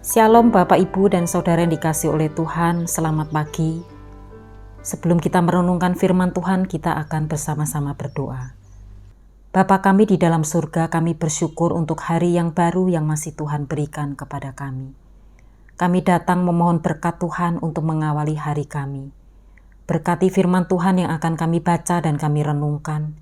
Shalom Bapak Ibu dan Saudara yang dikasihi oleh Tuhan, selamat pagi. Sebelum kita merenungkan firman Tuhan, kita akan bersama-sama berdoa. Bapa kami di dalam surga, kami bersyukur untuk hari yang baru yang masih Tuhan berikan kepada kami. Kami datang memohon berkat Tuhan untuk mengawali hari kami. Berkati firman Tuhan yang akan kami baca dan kami renungkan.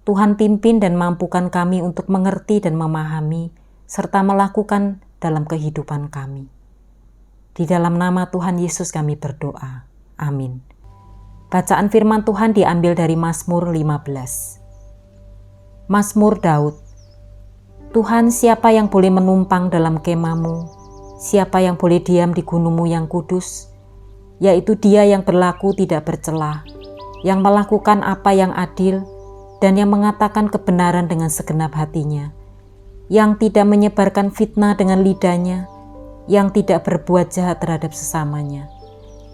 Tuhan pimpin dan mampukan kami untuk mengerti dan memahami, serta melakukan dalam kehidupan kami. Di dalam nama Tuhan Yesus kami berdoa. Amin. Bacaan firman Tuhan diambil dari Mazmur 15. Mazmur Daud. Tuhan, siapa yang boleh menumpang dalam kemah-Mu? Siapa yang boleh diam di gunung-Mu yang kudus? Yaitu Dia yang berlaku tidak bercela, yang melakukan apa yang adil, dan yang mengatakan kebenaran dengan segenap hatinya, yang tidak menyebarkan fitnah dengan lidahnya, yang tidak berbuat jahat terhadap sesamanya,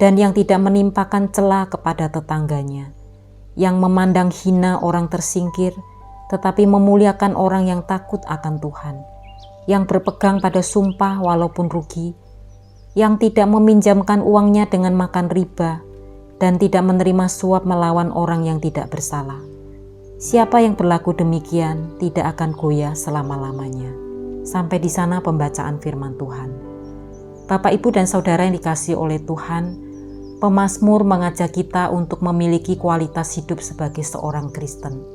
dan yang tidak menimpakan cela kepada tetangganya, yang memandang hina orang tersingkir, tetapi memuliakan orang yang takut akan Tuhan, yang berpegang pada sumpah walaupun rugi, yang tidak meminjamkan uangnya dengan makan riba, dan tidak menerima suap melawan orang yang tidak bersalah. Siapa yang berlaku demikian tidak akan goyah selama-lamanya. Sampai di sana pembacaan firman Tuhan. Bapak, Ibu, dan Saudara yang dikasihi oleh Tuhan, pemazmur mengajak kita untuk memiliki kualitas hidup sebagai seorang Kristen.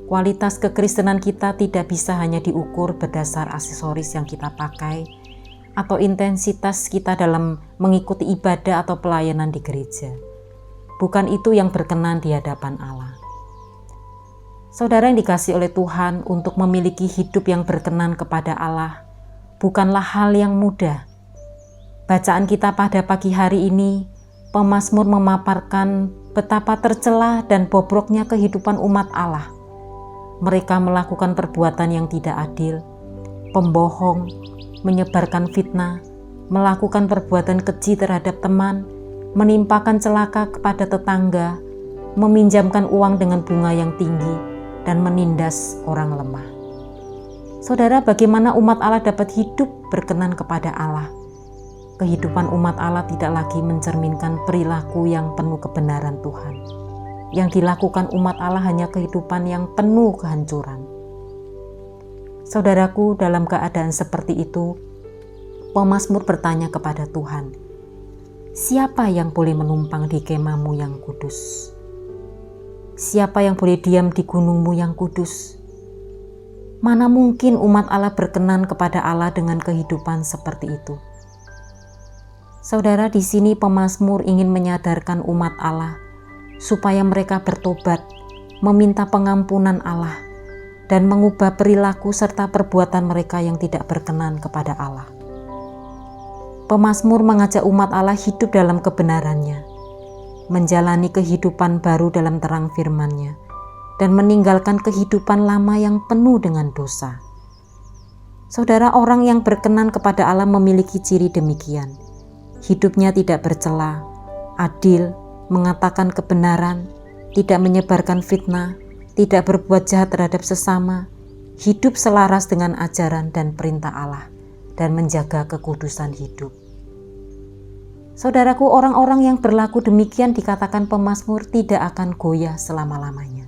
Kualitas kekristenan kita tidak bisa hanya diukur berdasar aksesoris yang kita pakai atau intensitas kita dalam mengikuti ibadah atau pelayanan di gereja. Bukan itu yang berkenan di hadapan Allah. Saudara yang dikasihi oleh Tuhan, untuk memiliki hidup yang berkenan kepada Allah bukanlah hal yang mudah. Bacaan kita pada pagi hari ini, pemazmur memaparkan betapa tercela dan bobroknya kehidupan umat Allah. Mereka melakukan perbuatan yang tidak adil, pembohong, menyebarkan fitnah, melakukan perbuatan keji terhadap teman, menimpakan celaka kepada tetangga, meminjamkan uang dengan bunga yang tinggi, dan menindas orang lemah. Saudara, bagaimana umat Allah dapat hidup berkenan kepada Allah? Kehidupan umat Allah tidak lagi mencerminkan perilaku yang penuh kebenaran Tuhan. Yang dilakukan umat Allah hanya kehidupan yang penuh kehancuran. Saudaraku, dalam keadaan seperti itu, pemazmur bertanya kepada Tuhan, siapa yang boleh menumpang di kemah-Mu yang kudus? Siapa yang boleh diam di gunung-Mu yang kudus? Mana mungkin umat Allah berkenan kepada Allah dengan kehidupan seperti itu? Saudara, di sini pemazmur ingin menyadarkan umat Allah supaya mereka bertobat, meminta pengampunan Allah, dan mengubah perilaku serta perbuatan mereka yang tidak berkenan kepada Allah. Pemazmur mengajak umat Allah hidup dalam kebenarannya, menjalani kehidupan baru dalam terang firman-Nya, dan meninggalkan kehidupan lama yang penuh dengan dosa. Saudara, orang yang berkenan kepada Allah memiliki ciri demikian. Hidupnya tidak bercela, adil, mengatakan kebenaran, tidak menyebarkan fitnah, tidak berbuat jahat terhadap sesama, hidup selaras dengan ajaran dan perintah Allah, dan menjaga kekudusan hidup. Saudaraku, orang-orang yang berlaku demikian dikatakan pemazmur tidak akan goyah selama-lamanya.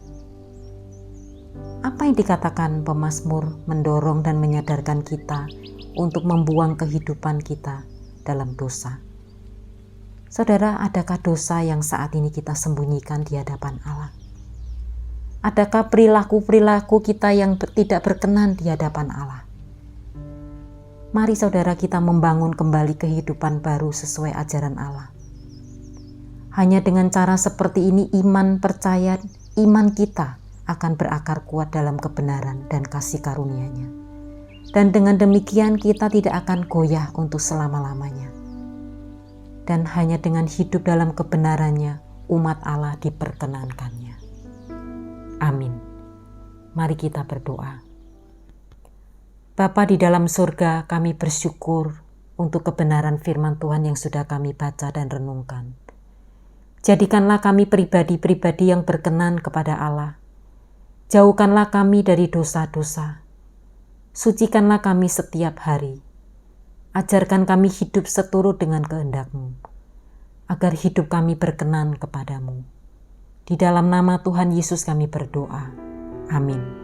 Apa yang dikatakan pemazmur mendorong dan menyadarkan kita untuk membuang kehidupan kita dalam dosa? Saudara, adakah dosa yang saat ini kita sembunyikan di hadapan Allah? Adakah perilaku-perilaku kita yang tidak berkenan di hadapan Allah? Mari saudara, kita membangun kembali kehidupan baru sesuai ajaran Allah. Hanya dengan cara seperti ini iman kita akan berakar kuat dalam kebenaran dan kasih karunia-Nya. Dan dengan demikian kita tidak akan goyah untuk selama-lamanya. Dan hanya dengan hidup dalam kebenarannya, umat Allah diperkenankannya. Amin. Mari kita berdoa. Bapa di dalam surga, kami bersyukur untuk kebenaran firman Tuhan yang sudah kami baca dan renungkan. Jadikanlah kami pribadi-pribadi yang berkenan kepada Allah. Jauhkanlah kami dari dosa-dosa. Sucikanlah kami setiap hari. Ajarkan kami hidup seturut dengan kehendak-Mu, agar hidup kami berkenan kepadamu. Di dalam nama Tuhan Yesus kami berdoa. Amin.